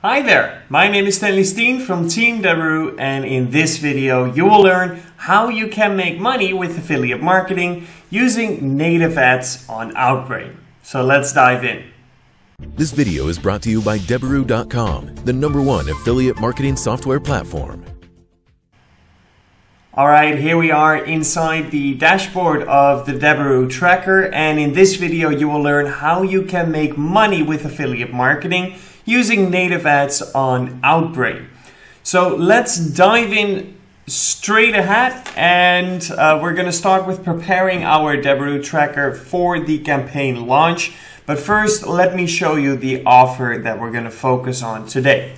Hi there, my name is Stanley Steen from Team Debaroo, and in this video you will learn how you can make money with affiliate marketing using native ads on Outbrain. So let's dive in. This video is brought to you by Debaroo.com, the #1 affiliate marketing software platform. Alright, here we are inside the dashboard of the Debaroo tracker, and in this video you will learn how you can make money with affiliate marketing using native ads on Outbrain. So let's dive in straight ahead, and we're going to start with preparing our Debaroo tracker for the campaign launch. But first, let me show you the offer that we're going to focus on today.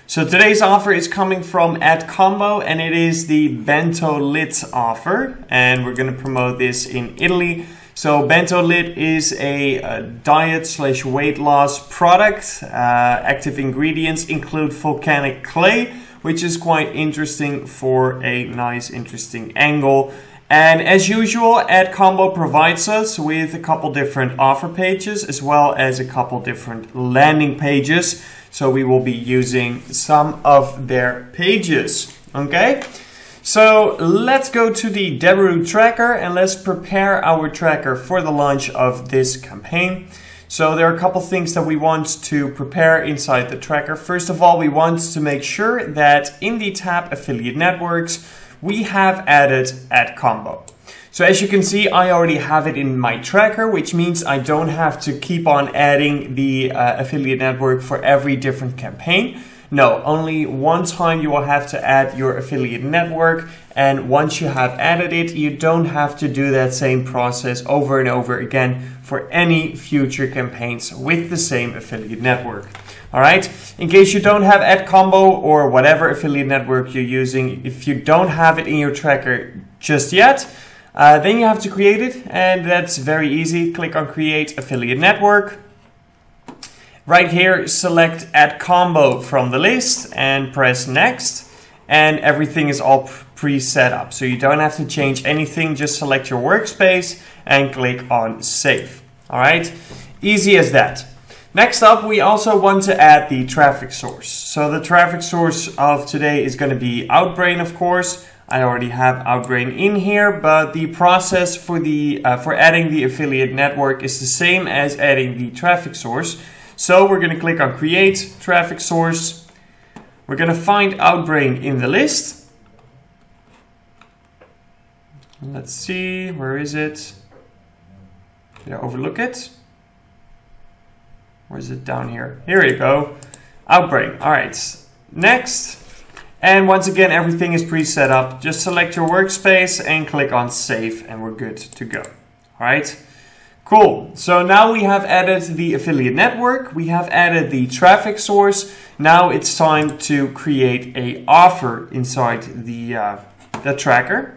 So today's offer is coming from AdCombo, and it is the Bento Lit offer, and we're going to promote this in Italy. So Bento Lit is a diet/weight loss product. Active ingredients include volcanic clay, which is quite interesting for a nice, interesting angle. And as usual, AdCombo provides us with a couple different offer pages as well as a couple different landing pages. So we will be using some of their pages. Okay? So let's go to the Debaroo tracker and let's prepare our tracker for the launch of this campaign. So there are a couple things that we want to prepare inside the tracker. First of all, we want to make sure that in the tab Affiliate Networks, we have added AdCombo. So as you can see, I already have it in my tracker, which means I don't have to keep on adding the affiliate network for every different campaign. No, only one time you will have to add your affiliate network, and once you have added it, you don't have to do that same process over and over again for any future campaigns with the same affiliate network. Alright, in case you don't have AdCombo or whatever affiliate network you're using, if you don't have it in your tracker just yet, then you have to create it, and that's very easy. Click on Create Affiliate Network. Right here, select AdCombo from the list and press Next, and everything is all pre-set up. So you don't have to change anything, just select your workspace and click on Save. Alright, easy as that. Next up, we also want to add the traffic source. So the traffic source of today is going to be Outbrain, of course. I already have Outbrain in here, but the process for adding the affiliate network is the same as adding the traffic source. So we're going to click on Create Traffic Source. We're going to find Outbrain in the list. Let's see, where is it? Did I overlook it? Where is it? Down here? Here you go. Outbrain. All right. Next. And once again, everything is pre-set up. Just select your workspace and click on Save, and we're good to go. All right. Cool. So now we have added the affiliate network. We have added the traffic source. Now it's time to create an offer inside the tracker.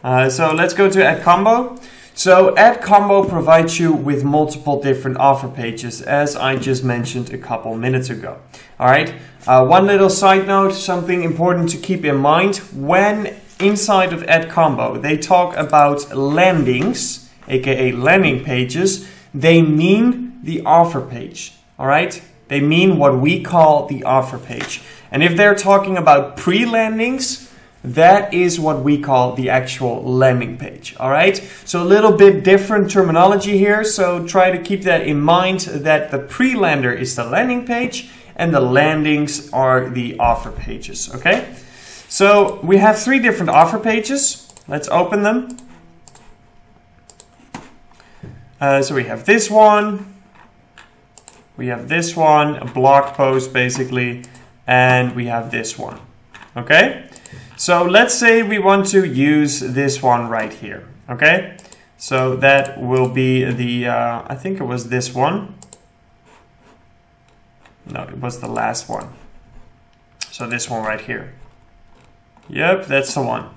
So let's go to AdCombo. So AdCombo provides you with multiple different offer pages, as I just mentioned a couple minutes ago. All right. One little side note, something important to keep in mind: when inside of AdCombo they talk about landings, aka landing pages, they mean the offer page. All right. They mean what we call the offer page. And if they're talking about pre-landings, that is what we call the actual landing page. All right. So a little bit different terminology here. So try to keep that in mind, that the pre-lander is the landing page and the landings are the offer pages. Okay. So we have 3 different offer pages. Let's open them. So we have this one. We have this one, a blog post basically, and we have this one. Okay. So let's say we want to use this one right here, okay? So that will be the, I think it was this one. No, it was the last one. So this one right here. Yep, that's the one.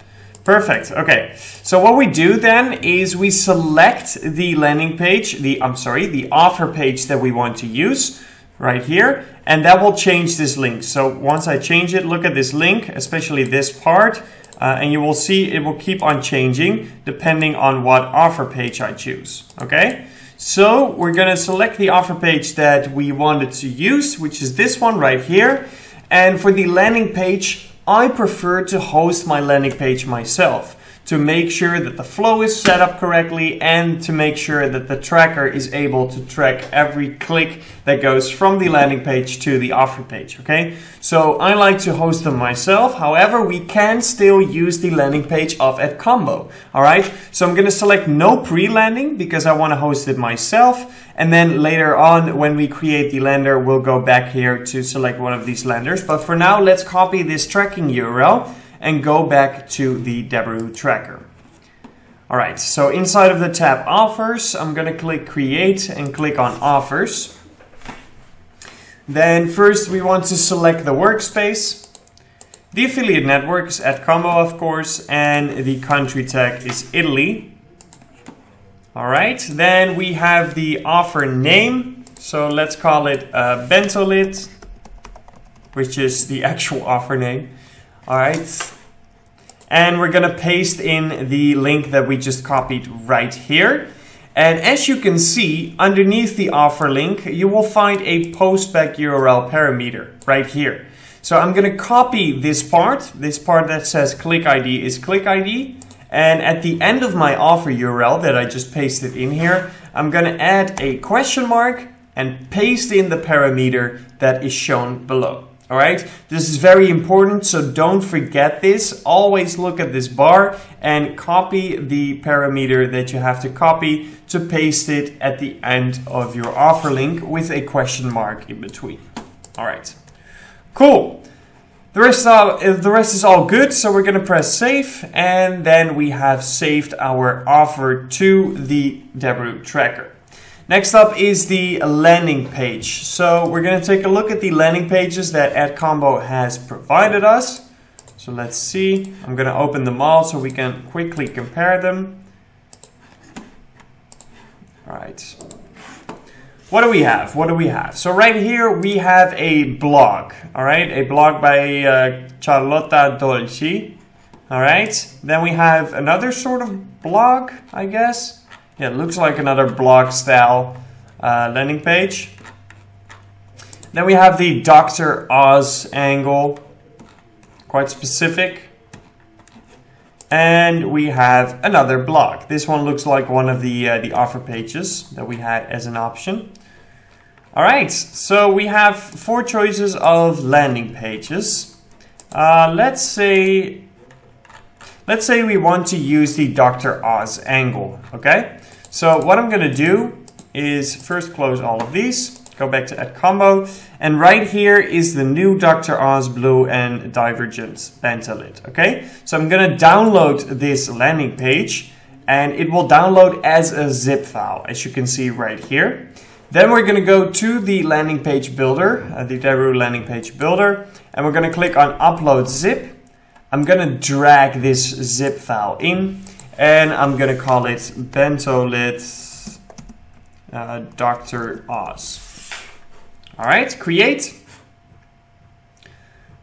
Perfect, okay. So what we do then is we select the landing page, the offer page that we want to use right here, and that will change this link. So once I change it, look at this link, especially this part, and you will see it will keep on changing depending on what offer page I choose. Okay, So we're going to select the offer page that we wanted to use, which is this one right here. And for the landing page, I prefer to host my landing page myself to make sure that the flow is set up correctly and to make sure that the tracker is able to track every click that goes from the landing page to the offer page, okay? So I like to host them myself. However, we can still use the landing page of AdCombo, all right? So I'm gonna select no pre-landing because I wanna host it myself. And then later on, when we create the lander, we'll go back here to select one of these landers. But for now, let's copy this tracking URL and go back to the Deliveroo tracker. All right, so inside of the tab Offers, I'm gonna click Create and click on Offers. Then first we want to select the workspace. The affiliate network is AdCombo, of course, and the country tag is Italy. All right, then we have the offer name. So let's call it Bentolit, which is the actual offer name. All right, and we're gonna paste in the link that we just copied right here. And as you can see, underneath the offer link, you will find a postback URL parameter right here. So I'm gonna copy this part that says click ID is click ID. And at the end of my offer URL that I just pasted in here, I'm gonna add a question mark and paste in the parameter that is shown below. All right, this is very important, so don't forget this. Always look at this bar and copy the parameter that you have to copy to paste it at the end of your offer link with a question mark in between. All right, cool. The rest is all good, so we're gonna press save, and then we have saved our offer to the Deliveroo tracker. Next up is the landing page. So we're gonna take a look at the landing pages that AdCombo has provided us. So let's see, I'm gonna open them all so we can quickly compare them. All right. What do we have? What do we have? So right here we have a blog, all right? A blog by Charlotta Dolci, all right? Then we have another sort of blog, I guess. Yeah, it looks like another blog style landing page. Then we have the Dr. Oz angle, quite specific. And we have another blog. This one looks like one of the offer pages that we had as an option. All right, so we have 4 choices of landing pages. Let's say we want to use the Dr. Oz angle, okay? So what I'm gonna do is first close all of these, go back to AdCombo, and right here is the new Dr. Oz Blue and Divergent Bentolit, okay? So I'm gonna download this landing page, and it will download as a zip file, as you can see right here. Then we're gonna go to the landing page builder, the Deliveroo landing page builder, and we're gonna click on Upload Zip. I'm gonna drag this zip file in, and I'm gonna call it Bentolit Dr. Oz. All right, create.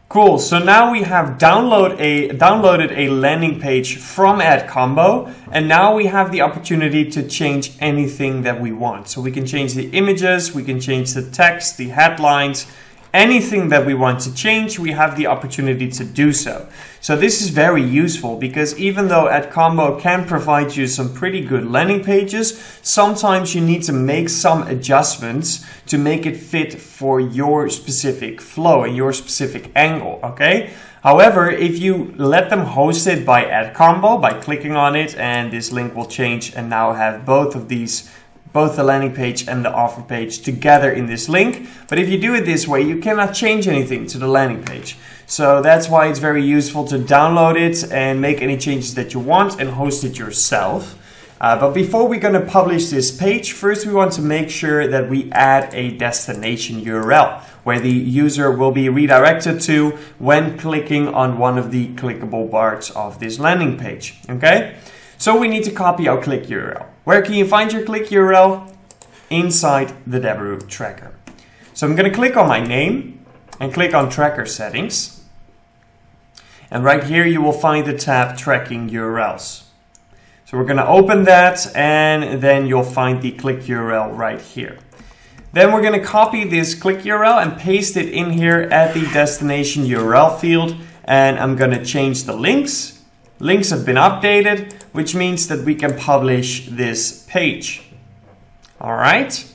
Cool, so now we have downloaded a landing page from AdCombo, and now we have the opportunity to change anything that we want. So we can change the images, we can change the text, the headlines, anything that we want to change, we have the opportunity to do so. So this is very useful because even though AdCombo can provide you some pretty good landing pages, sometimes you need to make some adjustments to make it fit for your specific flow and your specific angle, okay? However, if you let them host it by AdCombo, by clicking on it, and this link will change and now have both of these, both the landing page and the offer page together in this link. But if you do it this way, you cannot change anything to the landing page. So that's why it's very useful to download it and make any changes that you want and host it yourself. But before we're going to publish this page, first we want to make sure that we add a destination URL where the user will be redirected to when clicking on one of the clickable parts of this landing page. Okay? So we need to copy our click URL. Where can you find your click URL? Inside the Deliveroo tracker. So I'm going to click on my name and click on tracker settings. And right here you will find the tab tracking URLs. So we're going to open that, and then you'll find the click URL right here. Then we're going to copy this click URL and paste it in here at the destination URL field. And I'm going to change the links. Links have been updated, which means that we can publish this page. All right.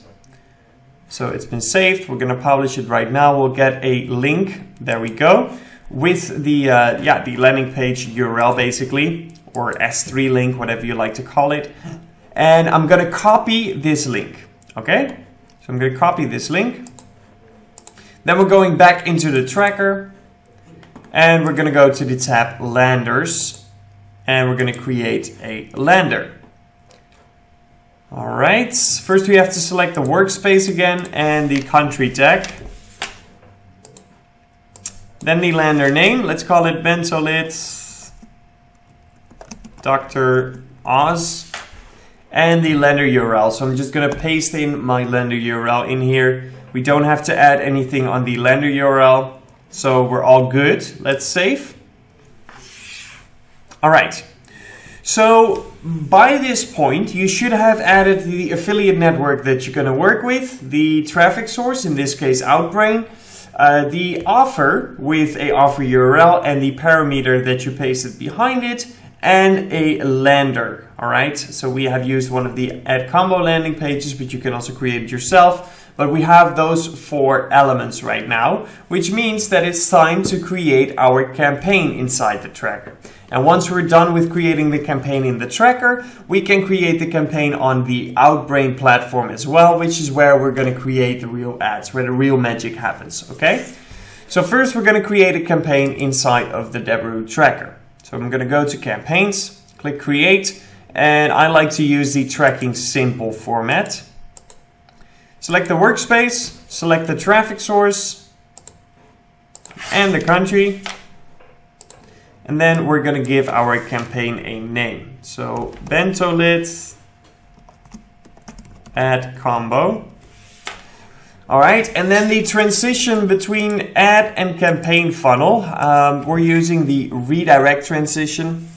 So it's been saved. We're going to publish it right now. We'll get a link. There we go. With the the landing page URL basically, or S3 link, whatever you like to call it. And I'm going to copy this link. Okay. So I'm going to copy this link. Then we're going back into the tracker. And we're going to go to the tab Landers. And we're going to create a lander. Alright, first we have to select the workspace again and the country tag. Then the lander name, let's call it Bentolit Dr. Oz. And the lander URL, so I'm just going to paste in my lander URL in here. We don't have to add anything on the lander URL, so we're all good. Let's save. Alright. So by this point, you should have added the affiliate network that you're going to work with, the traffic source, in this case Outbrain, the offer with a offer URL and the parameter that you pasted behind it, and a lander. All right, so we have used one of the Add Combo landing pages, but you can also create it yourself. But we have those 4 elements right now, which means that it's time to create our campaign inside the tracker. And once we're done with creating the campaign in the tracker, we can create the campaign on the Outbrain platform as well, which is where we're going to create the real ads, where the real magic happens, okay? So first we're going to create a campaign inside of the Deliveroo tracker. So I'm going to go to campaigns, click create, and I like to use the tracking simple format. Select the workspace, select the traffic source and the country. And then we're going to give our campaign a name. So Bentolit Ad Combo. All right, and then the transition between ad and campaign funnel. We're using the redirect transition.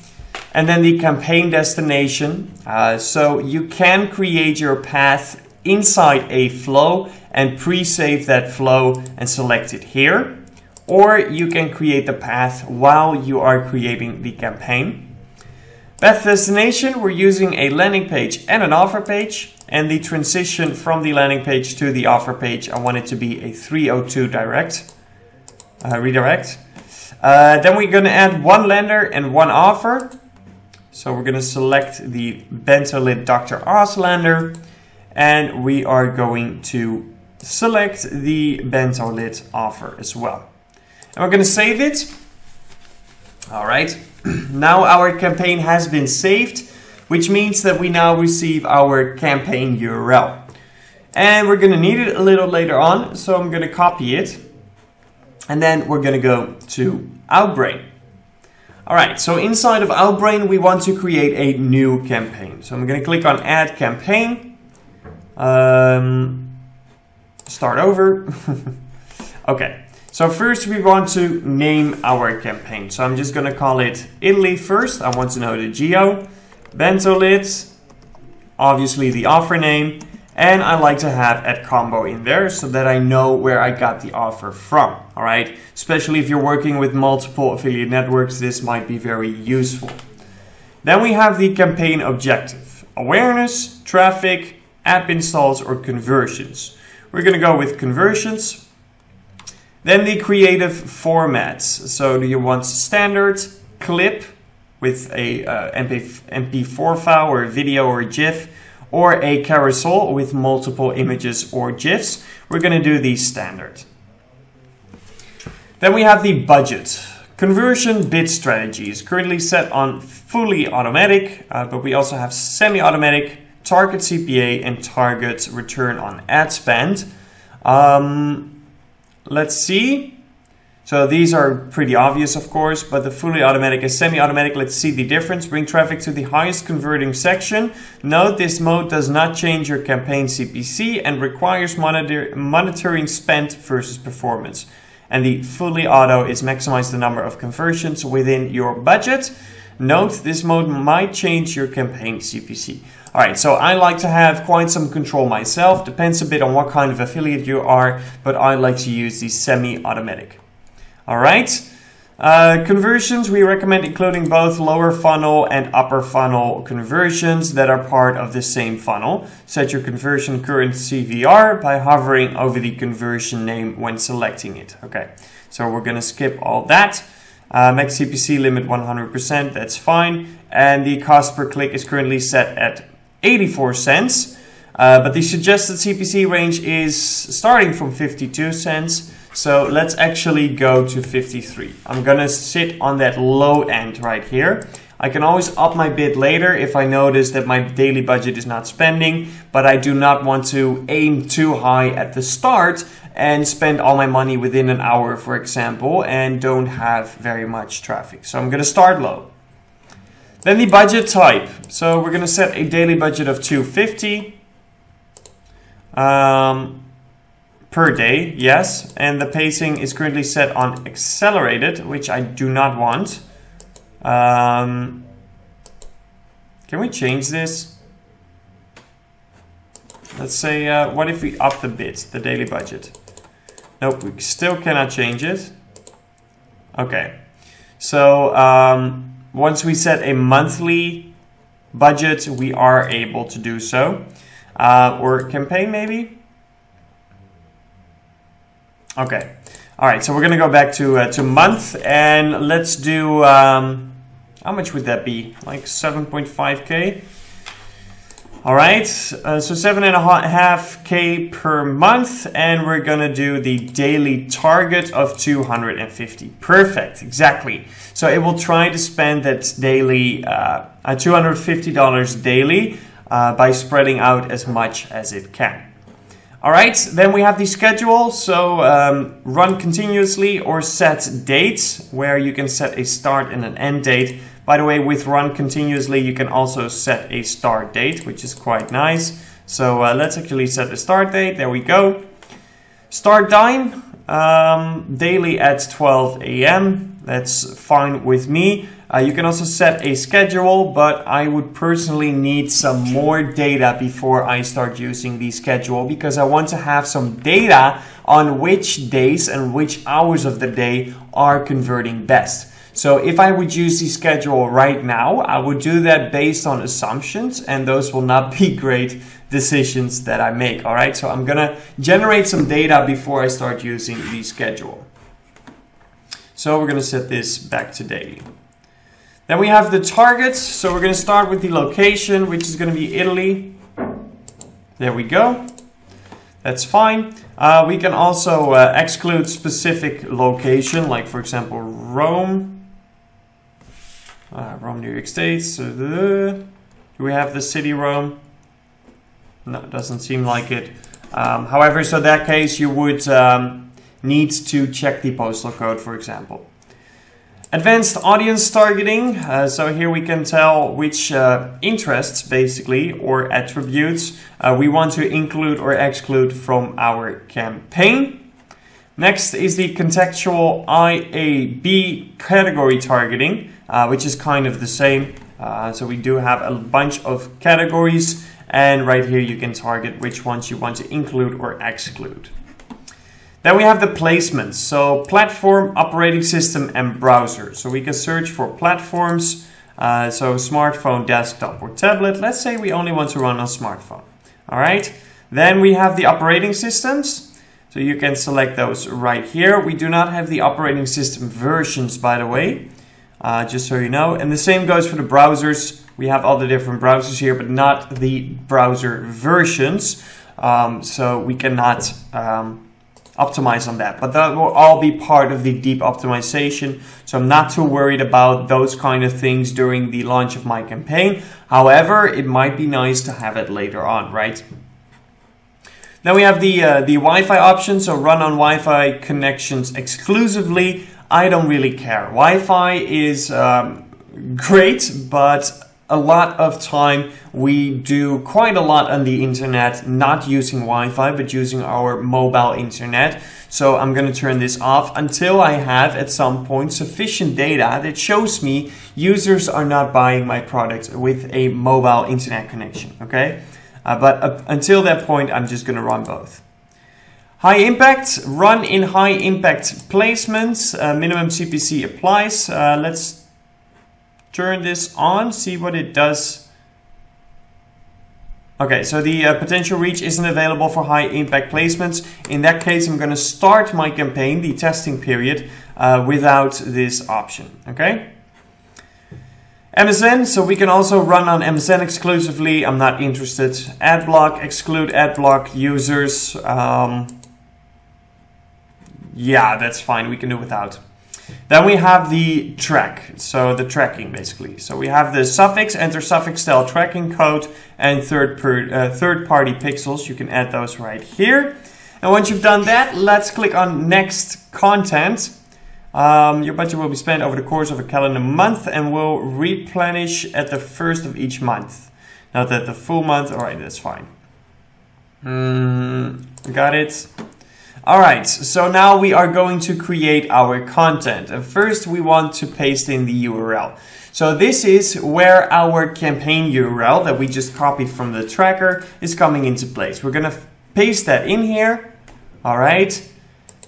And then the campaign destination. So you can create your path inside a flow and pre-save that flow and select it here. Or you can create the path while you are creating the campaign. Path destination, we're using a landing page and an offer page. And the transition from the landing page to the offer page, I want it to be a 302 redirect. Then we're going to add 1 lander and 1 offer. So we're going to select the Bentolit Dr. Oz lander. And we are going to select the Bentolit offer as well. And we're going to save it. All right. Now our campaign has been saved, which means that we now receive our campaign URL. And we're going to need it a little later on, so I'm going to copy it. And then we're going to go to Outbrain. All right, so inside of Outbrain, we want to create a new campaign. So I'm going to click on Add Campaign. Start over. Okay. So first we want to name our campaign. So I'm just going to call it Italy first. I want to know the geo. Bentolit, obviously the offer name. And I like to have Ad Combo in there so that I know where I got the offer from. All right. Especially if you're working with multiple affiliate networks, this might be very useful. Then we have the campaign objective. Awareness, traffic, app installs, or conversions. We're going to go with conversions. Then the creative formats. So do you want standard, clip with a MP4 file or a video or a GIF, or a carousel with multiple images or GIFs? We're going to do the standard. Then we have the budget. Conversion bid strategy is currently set on fully automatic, but we also have semi-automatic, target CPA, and target return on ad spend. Let's see. So these are pretty obvious, of course, but the fully automatic and semi-automatic, let's see the difference. Bring traffic to the highest converting section. Note this mode does not change your campaign CPC and requires monitoring spent versus performance. And the fully auto is maximize the number of conversions within your budget. Note, this mode might change your campaign CPC. Alright, so I like to have quite some control myself. Depends a bit on what kind of affiliate you are, but I like to use the semi-automatic. Alright, conversions, we recommend including both lower funnel and upper funnel conversions that are part of the same funnel. Set your conversion current CVR by hovering over the conversion name when selecting it. Okay, so we're going to skip all that. Max CPC limit 100%, that's fine. And the cost per click is currently set at 84 cents. But the suggested CPC range is starting from 52 cents. So let's actually go to 53. I'm gonna sit on that low end right here. I can always up my bid later if I notice that my daily budget is not spending, but I do not want to aim too high at the start and spend all my money within an hour, for example, and don't have very much traffic. So I'm gonna start low. Then the budget type. So we're gonna set a daily budget of $250 per day, yes. And the pacing is currently set on accelerated, which I do not want. Can we change this? Let's say, what if we up the bid, the daily budget? Nope, we still cannot change it. Okay, so once we set a monthly budget, we are able to do so. Or campaign maybe? Okay, all right, so we're gonna go back to month, and let's do, how much would that be? Like 7.5K? All right, so 7.5K per month, and we're gonna do the daily target of 250. Perfect, exactly. So it will try to spend that daily, $250 daily by spreading out as much as it can. All right, then we have the schedule. So run continuously or set dates, where you can set a start and an end date. By the way, with run continuously, you can also set a start date, which is quite nice. So let's actually set the start date. There we go. Start time, daily at 12 a.m. That's fine with me. You can also set a schedule, but I would personally need some more data before I start using the schedule, because I want to have some data on which days and which hours of the day are converting best. So if I would use the schedule right now, I would do that based on assumptions, and those will not be great decisions that I make. All right, so I'm gonna generate some data before I start using the schedule. So we're gonna set this back to daily. Then we have the targets. So we're going to start with the location, which is going to be Italy. There we go. That's fine. We can also exclude specific location, like for example Rome. Rome, New York State. So do we have the city Rome? No, it doesn't seem like it. However, so in that case you would need to check the postal code, for example. Advanced audience targeting. So here we can tell which interests, basically, or attributes we want to include or exclude from our campaign. Next is the contextual IAB category targeting, which is kind of the same. So we do have a bunch of categories, and right here you can target which ones you want to include or exclude. Then we have the placements, so platform, operating system, and browser. So we can search for platforms, so smartphone, desktop, or tablet. Let's say we only want to run on smartphone. All right. Then we have the operating systems. So you can select those right here. We do not have the operating system versions, by the way, just so you know. And the same goes for the browsers. We have all the different browsers here, but not the browser versions. So we cannot optimize on that, but that will all be part of the deep optimization. So I'm not too worried about those kind of things during the launch of my campaign. However, it might be nice to have it later on, right? Then we have the Wi-Fi option. So run on Wi-Fi connections exclusively. I don't really care. Wi-Fi is great, but a lot of time we do quite a lot on the internet, not using Wi-Fi, but using our mobile internet. So I'm going to turn this off until I have at some point sufficient data that shows me users are not buying my product with a mobile internet connection. Okay, but until that point, I'm just going to run both. High impact, run in high impact placements, minimum CPC applies. Let's turn this on, see what it does. Okay, so the potential reach isn't available for high impact placements. In that case, I'm going to start my campaign, the testing period, without this option. Okay. MSN, so we can also run on MSN exclusively. I'm not interested. Adblock, exclude adblock users. Yeah, that's fine. We can do without. Then we have the track, so the tracking basically. So we have the suffix, enter suffix style tracking code, and third-party pixels. You can add those right here. And once you've done that, let's click on next content. Your budget will be spent over the course of a calendar month and will replenish at the first of each month. Not at the full month. All right, that's fine. Got it. Alright, so now we are going to create our content. And first we want to paste in the URL. So this is where our campaign URL that we just copied from the tracker is coming into place. We're going to paste that in here. Alright,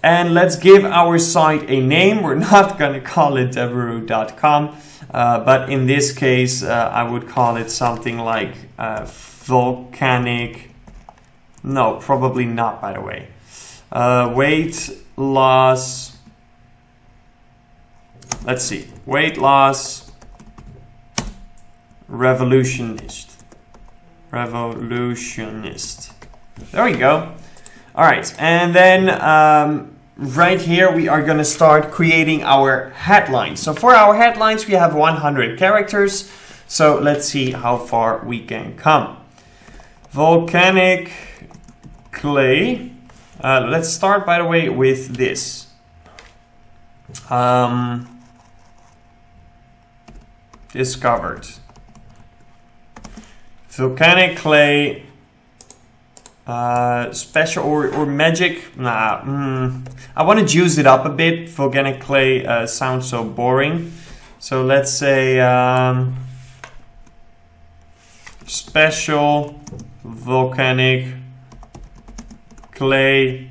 and let's give our site a name. We're not going to call it Debaroo.com, but in this case I would call it something like volcanic. No, probably not, by the way. Weight loss. Let's see. Weight loss revolutionist. Revolutionist. There we go. All right, and then right here we are going to start creating our headlines. So for our headlines we have 100 characters. So let's see how far we can come. Volcanic clay. Let's start, by the way, with this. Discovered. Volcanic clay. Special or magic. Nah. I want to juice it up a bit. Volcanic clay sounds so boring. So let's say special volcanic clay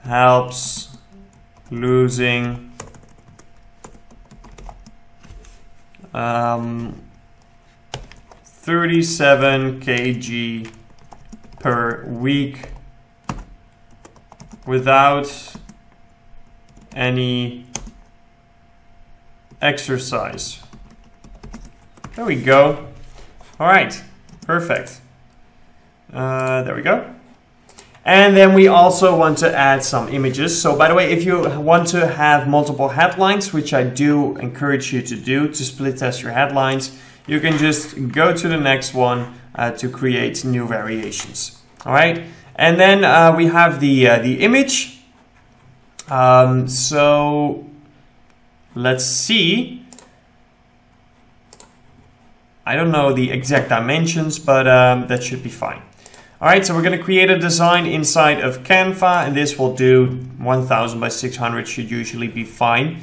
helps losing 37 kg per week without any exercise. There we go. All right, perfect. There we go. And then we also want to add some images. So by the way, if you want to have multiple headlines, which I do encourage you to do to split test your headlines, you can just go to the next one to create new variations. All right. And then we have the image. So let's see. I don't know the exact dimensions, but that should be fine. Alright, so we're going to create a design inside of Canva, and this will do 1000 by 600, should usually be fine.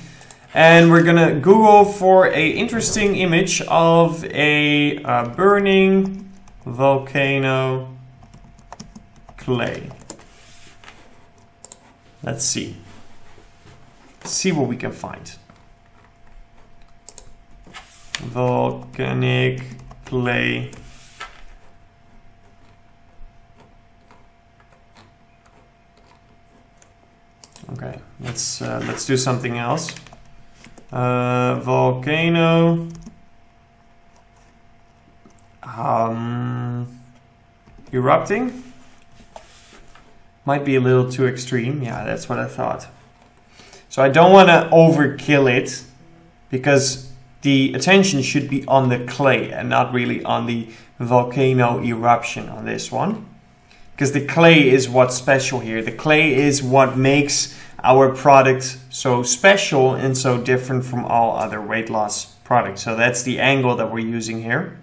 And we're going to Google for an interesting image of a burning volcano clay. Let's see. See what we can find. Volcanic clay. Okay, let's do something else. Volcano. Erupting. Might be a little too extreme. Yeah, that's what I thought. So I don't want to overkill it because the attention should be on the clay and not really on the volcano eruption on this one. Because the clay is what's special here. The clay is what makes our product so special and so different from all other weight loss product. So that's the angle that we're using here.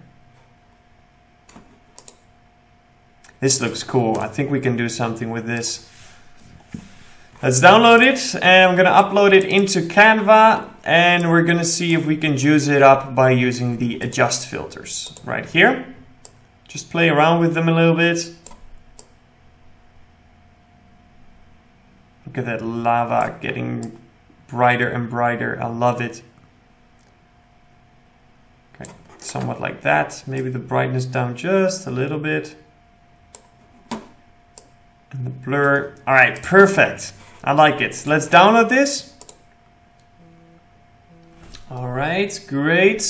This looks cool. I think we can do something with this. Let's download it, and I'm gonna upload it into Canva, and we're gonna see if we can juice it up by using the adjust filters right here. Just play around with them a little bit. Look at that lava getting brighter and brighter. I love it. Okay, somewhat like that. Maybe the brightness down just a little bit. And the blur. All right, perfect. I like it. Let's download this. All right, great.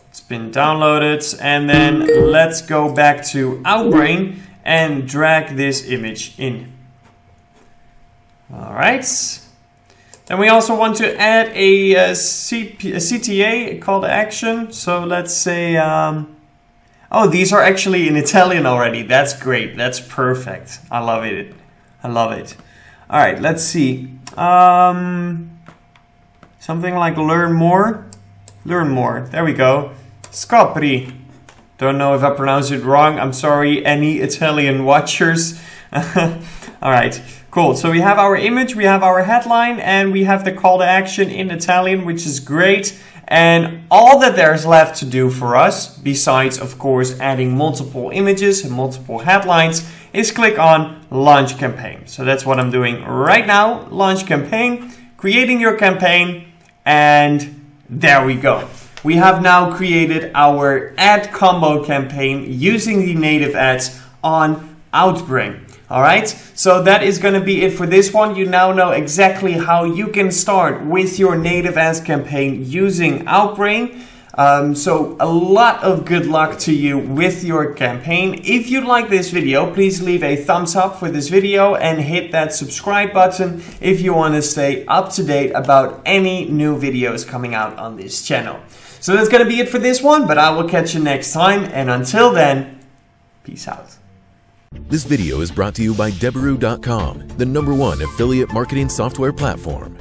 It's been downloaded, and then let's go back to Outbrain and drag this image in. All right. Then we also want to add a CTA, a call to action. So let's say, oh, these are actually in Italian already. That's great. That's perfect. I love it. I love it. All right, let's see. Something like learn more. Learn more. There we go. Scopri. Don't know if I pronounced it wrong. I'm sorry, any Italian watchers. All right, cool. So we have our image, we have our headline, and we have the call to action in Italian, which is great. And all that there's left to do for us, besides of course adding multiple images and multiple headlines, is click on Launch Campaign. So that's what I'm doing right now. Launch Campaign, creating your campaign, and there we go. We have now created our ad combo campaign using the native ads on Outbrain. All right, so that is going to be it for this one. You now know exactly how you can start with your native ads campaign using Outbrain. So a lot of good luck to you with your campaign. If you like this video, please leave a thumbs up for this video and hit that subscribe button if you want to stay up to date about any new videos coming out on this channel. So that's going to be it for this one, but I will catch you next time. And until then, peace out. This video is brought to you by Debaroo.com, the #1 affiliate marketing software platform.